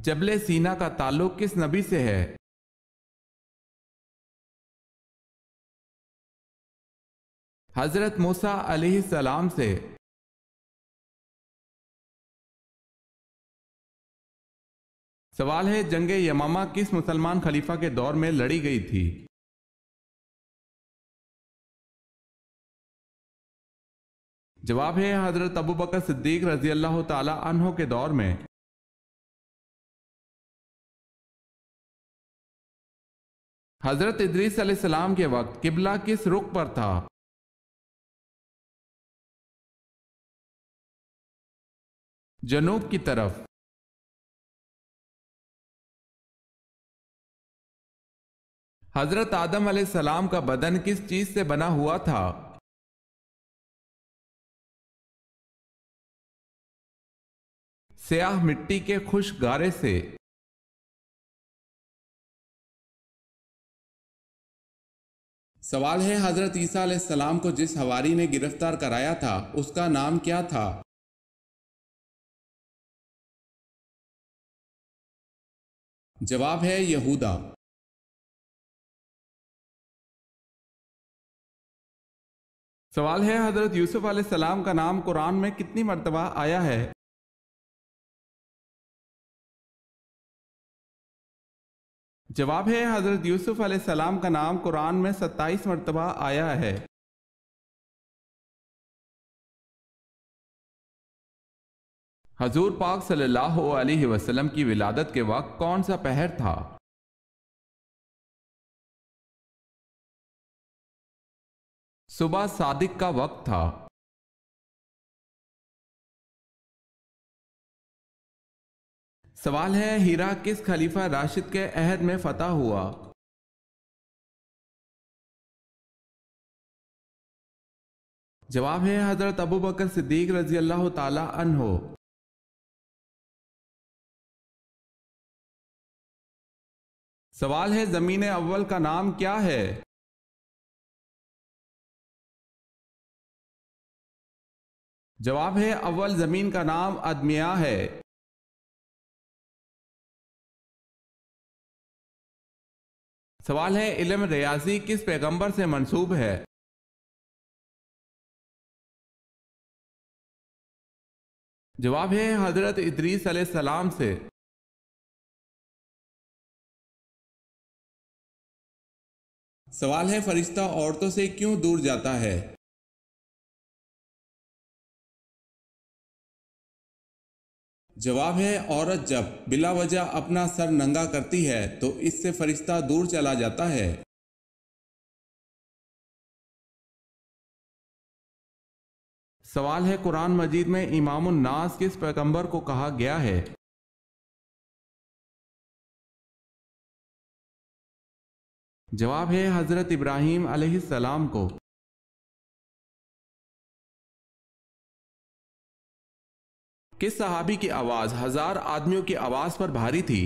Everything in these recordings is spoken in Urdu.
جبل سینا کا تعلق کس نبی سے ہے؟ حضرت موسیٰ علیہ السلام سے۔ سوال ہے جنگ یمامہ کس مسلمان خلیفہ کے دور میں لڑی گئی تھی؟ جواب ہے حضرت ابوبکر صدیق رضی اللہ تعالی عنہ کے دور میں۔ حضرت ادریس علیہ السلام کے وقت قبلہ کس رخ پر تھا؟ جنوب کی طرف۔ حضرت آدم علیہ السلام کا بدن کس چیز سے بنا ہوا تھا؟ سیاہ مٹی کے خشک گارے سے۔ سوال ہے حضرت عیسیٰ علیہ السلام کو جس حواری نے گرفتار کرایا تھا اس کا نام کیا تھا؟ جواب ہے یہودا۔ سوال ہے حضرت یوسف علیہ السلام کا نام قرآن میں کتنی مرتبہ آیا ہے؟ جواب ہے حضرت یوسف علیہ السلام کا نام قرآن میں 27 مرتبہ آیا ہے۔ حضور پاک صلی اللہ علیہ وسلم کی ولادت کے وقت کون سا پہر تھا؟ صبح صادق کا وقت تھا۔ سوال ہے ہیرا کس خلیفہ راشد کے عہد میں فتح ہوا؟ جواب ہے حضرت ابوبکر صدیق رضی اللہ تعالی عنہ۔ سوال ہے زمین اول کا نام کیا ہے؟ جواب ہے اول زمین کا نام ادمیہ ہے۔ سوال ہے علم ریاضی کس پیغمبر سے منسوب ہے؟ جواب ہے حضرت ادریس علیہ السلام سے۔ سوال ہے فرشتہ عورتوں سے کیوں دور جاتا ہے؟ جواب ہے عورت جب بلا وجہ اپنا سر ننگا کرتی ہے تو اس سے فرشتہ دور چلا جاتا ہے۔ سوال ہے قرآن مجید میں امام الناس کس پیغمبر کو کہا گیا ہے؟ جواب ہے حضرت ابراہیم علیہ السلام کو۔ کس صحابی کی آواز 1000 آدمیوں کی آواز پر بھاری تھی؟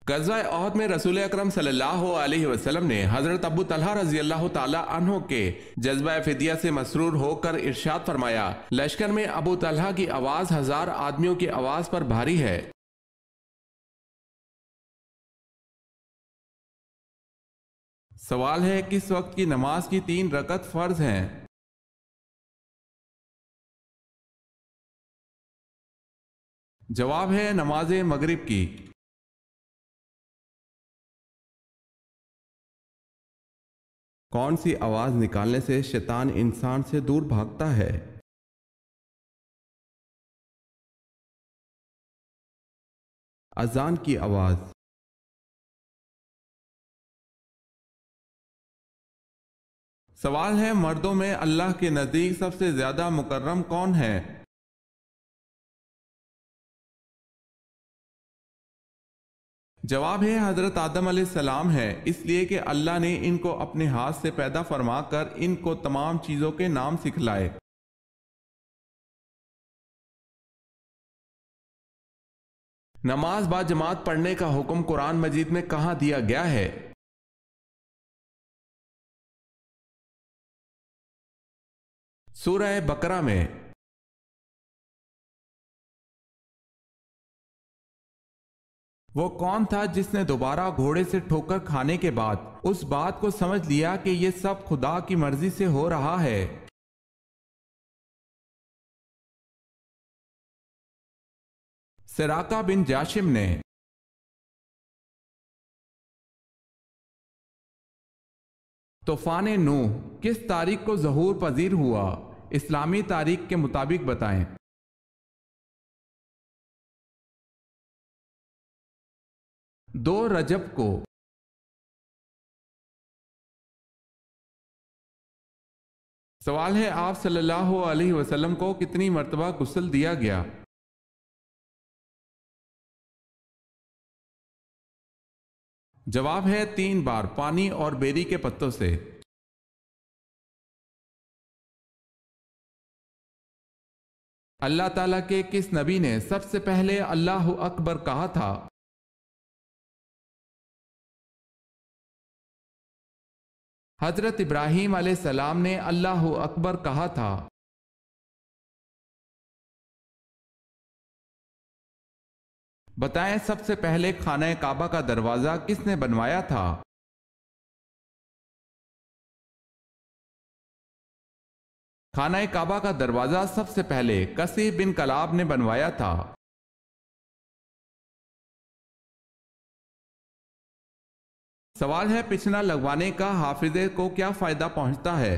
غزوہ احد میں رسول اکرم صلی اللہ علیہ وسلم نے حضرت ابو طلحہ رضی اللہ تعالی عنہ کے جذبہ فدیہ سے مسرور ہو کر ارشاد فرمایا لشکر میں ابو طلحہ کی آواز 1000 آدمیوں کی آواز پر بھاری ہے۔ سوال ہے کس وقت کی نماز کی 3 رکعت فرض ہیں؟ جواب ہے نماز مغرب کی۔ کون سی آواز نکالنے سے شیطان انسان سے دور بھاگتا ہے؟ اذان کی آواز۔ سوال ہے مردوں میں اللہ کے نزدیک سب سے زیادہ مکرم کون ہے؟ جواب ہے حضرت آدم علیہ السلام ہے، اس لیے کہ اللہ نے ان کو اپنے ہاتھ سے پیدا فرما کر ان کو تمام چیزوں کے نام سکھلائے۔ نماز با جماعت پڑھنے کا حکم قرآن مجید میں کہاں دیا گیا ہے؟ سورہ بقرہ میں۔ وہ کون تھا جس نے دوبارہ گھوڑے سے ٹھوکر کھانے کے بعد اس بات کو سمجھ لیا کہ یہ سب خدا کی مرضی سے ہو رہا ہے؟ سراقہ بن جاشم نے طوفان نوح کس تاریخ کو ظہور پذیر ہوا؟ اسلامی تاریخ کے مطابق بتائیں۔ 2 رجب کو۔ سوال ہے آپ صلی اللہ علیہ وسلم کو کتنی مرتبہ غسل دیا گیا؟ جواب ہے 3 بار، پانی اور بیری کے پتوں سے۔ اللہ تعالیٰ کے کس نبی نے سب سے پہلے اللہ اکبر کہا تھا؟ حضرت ابراہیم علیہ السلام نے اللہ اکبر کہا تھا۔ بتائیں سب سے پہلے خانہ کعبہ کا دروازہ کس نے بنوایا تھا؟ خانہ کعبہ کا دروازہ سب سے پہلے کثیر بن کلاب نے بنوایا تھا۔ سوال ہے پچھنا لگوانے کا حافظے کو کیا فائدہ پہنچتا ہے؟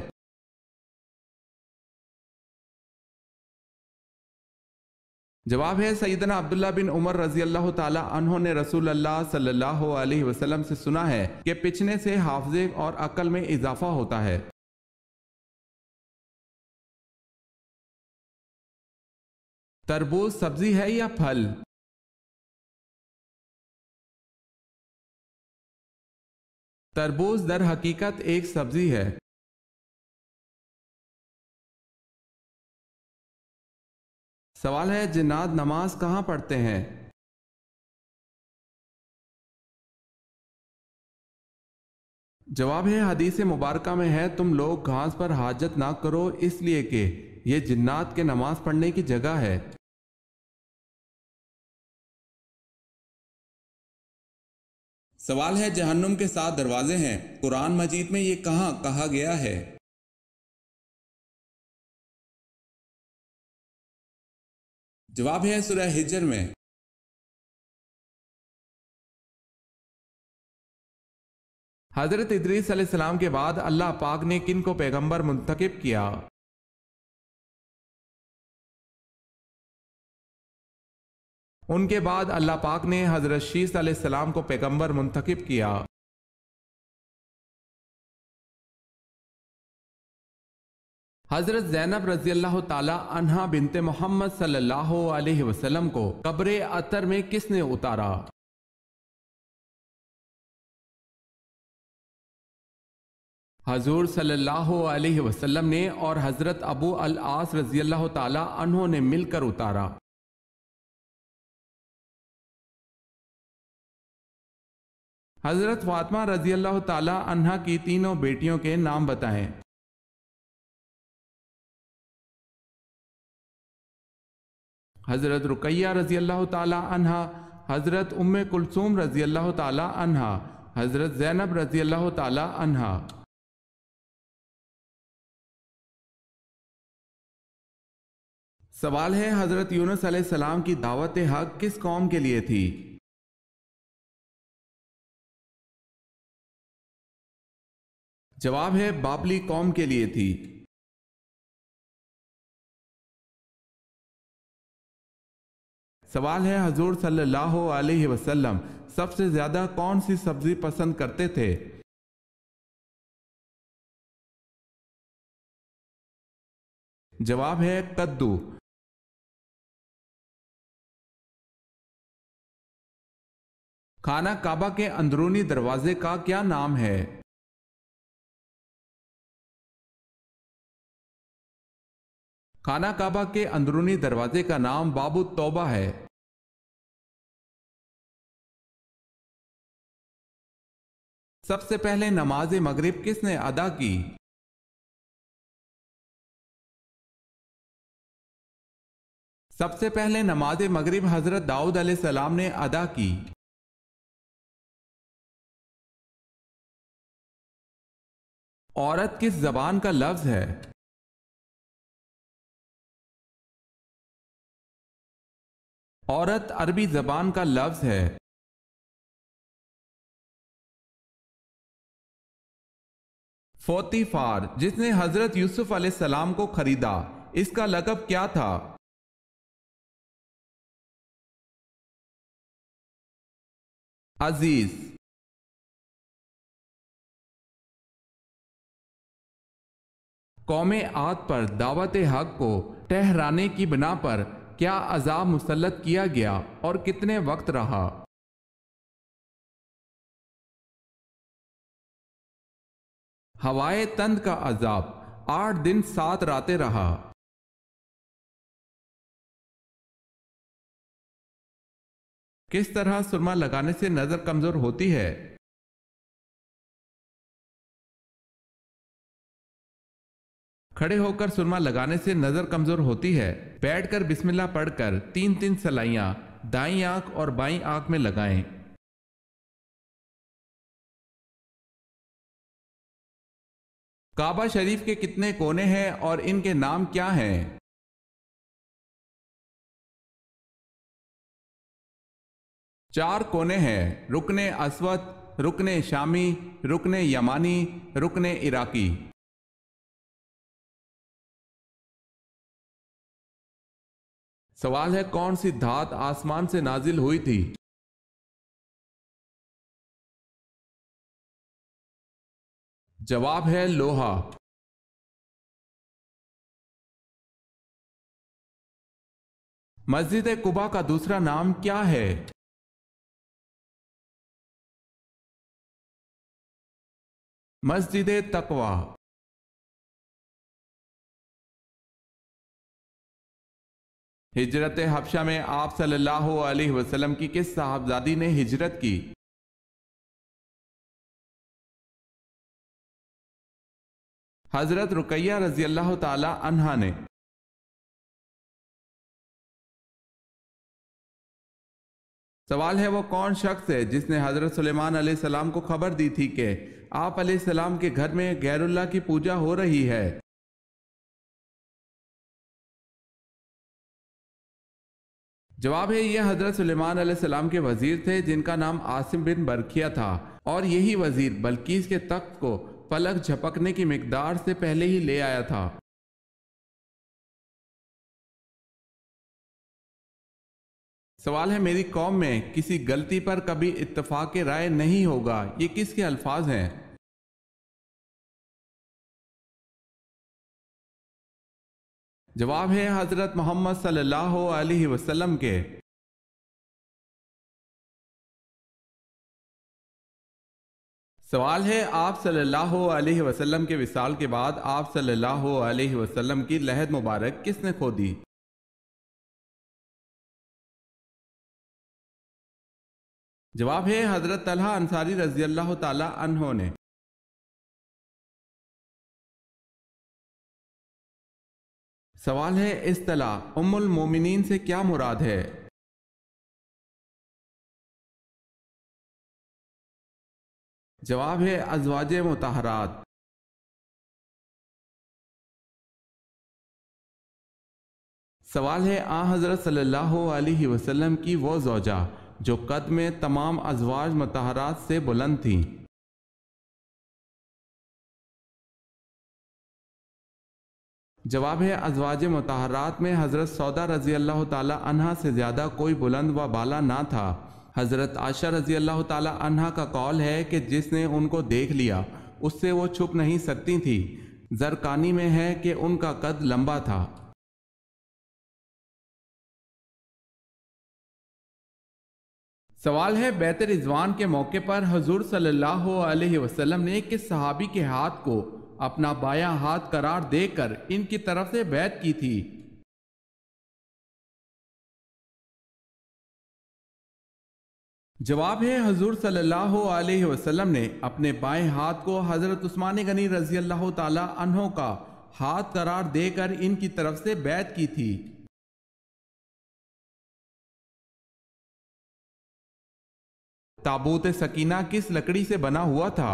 جواب ہے سیدنا عبداللہ بن عمر رضی اللہ تعالی عنہ نے رسول اللہ صلی اللہ علیہ وسلم سے سنا ہے کہ پچھنے سے حافظے اور عقل میں اضافہ ہوتا ہے۔ تربوز سبزی ہے یا پھل؟ تربوز در حقیقت ایک سبزی ہے۔ سوال ہے جنات نماز کہاں پڑھتے ہیں؟ جواب ہے حدیث مبارکہ میں ہے تم لوگ گھاس پر حاجت نہ کرو اس لیے کہ یہ جنات کے نماز پڑھنے کی جگہ ہے۔ سوال ہے جہنم کے 7 دروازے ہیں، قرآن مجید میں یہ کہاں کہا گیا ہے؟ جواب ہے سورہ ہجر میں۔ حضرت ادریس علیہ السلام کے بعد اللہ پاک نے کن کو پیغمبر منتخب کیا؟ ان کے بعد اللہ پاک نے حضرت شیس علیہ السلام کو پیغمبر منتخب کیا۔ حضرت زینب رضی اللہ تعالی عنہا بنت محمد صلی اللہ علیہ وسلم کو قبر عطر میں کس نے اتارا؟ حضور صلی اللہ علیہ وسلم نے اور حضرت ابو العاص رضی اللہ تعالی عنہ نے مل کر اتارا۔ حضرت فاطمہ رضی اللہ تعالی عنہا کی تینوں بیٹیوں کے نام بتائیں۔ حضرت رقیہ رضی اللہ تعالی عنہا، حضرت ام کلثوم رضی اللہ تعالی عنہا، حضرت زینب رضی اللہ تعالی عنہا۔ سوال ہے حضرت یونس علیہ السلام کی دعوت حق کس قوم کے لیے تھی؟ جواب ہے بابلی قوم کے لیے تھی۔ سوال ہے حضور صلی اللہ علیہ وسلم سب سے زیادہ کون سی سبزی پسند کرتے تھے؟ جواب ہے کدو۔ خانہ کعبہ کے اندرونی دروازے کا کیا نام ہے؟ خانہ کعبہ کے اندرونی دروازے کا نام باب التوبہ ہے۔ سب سے پہلے نماز مغرب کس نے ادا کی؟ سب سے پہلے نماز مغرب حضرت داؤد علیہ السلام نے ادا کی۔ عورت کس زبان کا لفظ ہے؟ عورت عربی زبان کا لفظ ہے۔ فوتیفار جس نے حضرت یوسف علیہ السلام کو خریدا، اس کا لقب کیا تھا؟ عزیز۔ قوم عاد پر دعوت حق کو ٹھہرانے کی بنا پر کیا عذاب مسلط کیا گیا اور کتنے وقت رہا؟ ہوائے تند کا عذاب 8 دن 7 راتیں رہا۔ کس طرح سرما لگانے سے نظر کمزور ہوتی ہے؟ کھڑے ہو کر سرما لگانے سے نظر کمزور ہوتی ہے۔ بیٹھ کر بسم اللہ پڑھ کر 3 سلائیاں دائیں آنکھ اور بائیں آنکھ میں لگائیں۔ کعبہ شریف کے کتنے کونے ہیں اور ان کے نام کیا ہیں؟ 4 کونے ہیں: رکن اسود، رکن شامی، رکن یمانی، رکن عراقی۔ سوال ہے کون سی دھات آسمان سے نازل ہوئی تھی؟ جواب ہے لوہا۔ مسجد قباء کا دوسرا نام کیا ہے؟ مسجد تقوی۔ ہجرت حبشہ میں آپ صلی اللہ علیہ وسلم کی کس صاحبزادی نے ہجرت کی؟ حضرت رقیہ رضی اللہ تعالی عنہا نے۔ سوال ہے وہ کون شخص ہے جس نے حضرت سلیمان علیہ السلام کو خبر دی تھی کہ آپ علیہ السلام کے گھر میں غیر اللہ کی پوجا ہو رہی ہے؟ جواب ہے یہ حضرت سلیمان علیہ السلام کے وزیر تھے جن کا نام عاصم بن برکھیا تھا، اور یہی وزیر بلقیس کے تخت کو پلک جھپکنے کی مقدار سے پہلے ہی لے آیا تھا۔ سوال ہے میری قوم میں کسی غلطی پر کبھی اتفاق رائے نہیں ہوگا، یہ کس کے الفاظ ہیں؟ جواب ہے حضرت محمد صلی اللہ علیہ وسلم کے۔ سوال ہے آپ صلی اللہ علیہ وسلم کے وصال کے بعد آپ صلی اللہ علیہ وسلم کی لحد مبارک کس نے کھودی؟ جواب ہے حضرت طلحہ انصاری رضی اللہ تعالی عنہ نے۔ سوال ہے اصطلاح ام المومنین سے کیا مراد ہے؟ جواب ہے ازواج مطہرات۔ سوال ہے حضرت صلی اللہ علیہ وسلم کی وہ زوجہ جو قد میں تمام ازواج مطہرات سے بلند تھیں۔ جواب ہے ازواج مطہرات میں حضرت سودا رضی اللہ تعالی عنہا سے زیادہ کوئی بلند و بالا نہ تھا۔ حضرت عائشہ رضی اللہ تعالی عنہا کا قول ہے کہ جس نے ان کو دیکھ لیا اس سے وہ چھپ نہیں سکتی تھی۔ زرقانی میں ہے کہ ان کا قد لمبا تھا۔ سوال ہے بیعت رضوان کے موقع پر حضور صلی اللہ علیہ وسلم نے کس صحابی کے ہاتھ کو اپنا بایاں ہاتھ قرار دے کر ان کی طرف سے بیعت کی تھی؟ جواب ہے حضور صلی اللہ علیہ وسلم نے اپنے بائیں ہاتھ کو حضرت عثمان غنی رضی اللہ تعالی عنہ کا ہاتھ قرار دے کر ان کی طرف سے بیعت کی تھی۔ تابوت سکینہ کس لکڑی سے بنا ہوا تھا؟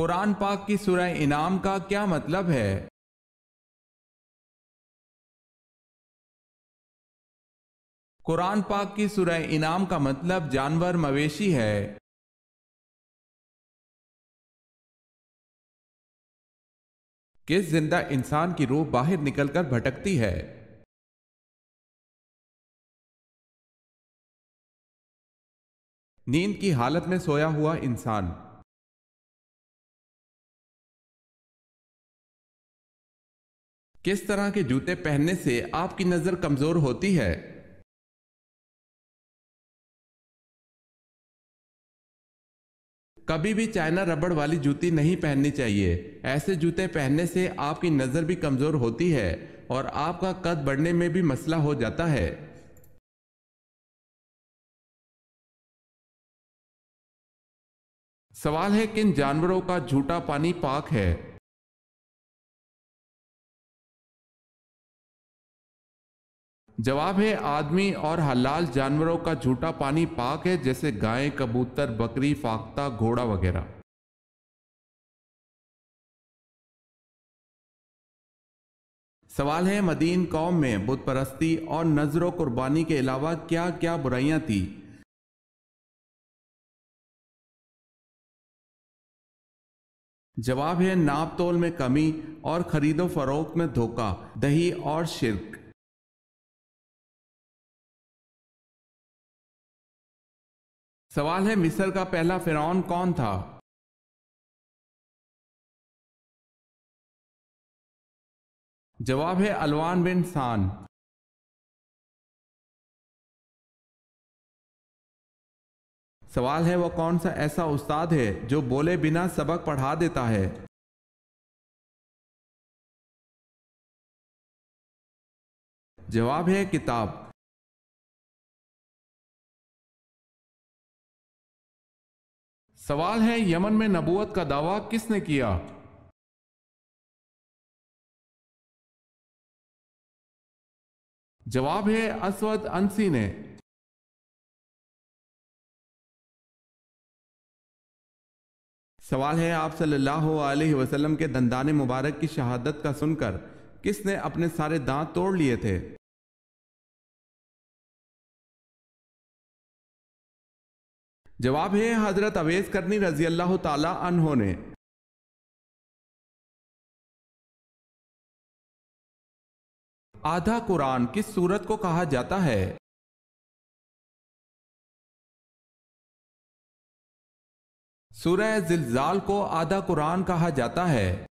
قرآن پاک کی سورہ انعام کا کیا مطلب ہے؟ قرآن پاک کی سورہ انعام کا مطلب جانور مویشی ہے۔ کس زندہ انسان کی روح باہر نکل کر بھٹکتی ہے؟ نیند کی حالت میں سویا ہوا انسان۔ کس طرح کے جوتے پہننے سے آپ کی نظر کمزور ہوتی ہے؟ کبھی بھی چائنا ربڑ والی جوتی نہیں پہننی چاہیے۔ ایسے جوتے پہننے سے آپ کی نظر بھی کمزور ہوتی ہے اور آپ کا قد بڑھنے میں بھی مسئلہ ہو جاتا ہے۔ سوال ہے کن جانوروں کا جھوٹا پانی پاک ہے؟ جواب ہے آدمی اور حلال جانوروں کا جھوٹا پانی پاک ہے، جیسے گائے، کبوتر، بکری، فاختہ، گھوڑا وغیرہ۔ سوال ہے مدین قوم میں بت پرستی اور نذر و قربانی کے علاوہ کیا کیا برائیاں تھیں؟ جواب ہے ناپ تول میں کمی اور خرید و فروخت میں دھوکہ دہی اور شرک۔ سوال ہے مصر کا پہلا فرعون کون تھا؟ جواب ہے الوان بن سان۔ سوال ہے وہ کون سا ایسا استاد ہے جو بولے بنا سبق پڑھا دیتا ہے؟ جواب ہے کتاب۔ سوال ہے یمن میں نبوت کا دعویٰ کس نے کیا؟ جواب ہے اسود انسی نے۔ سوال ہے آپ صلی اللہ علیہ وسلم کے دندان مبارک کی شہادت کا سن کر کس نے اپنے سارے دانت توڑ لیے تھے؟ جواب ہے حضرت اویس کرنی رضی اللہ تعالی عنہ نے۔ آدھا قرآن کس سورت کو کہا جاتا ہے؟ سورہ زلزال کو آدھا قرآن کہا جاتا ہے۔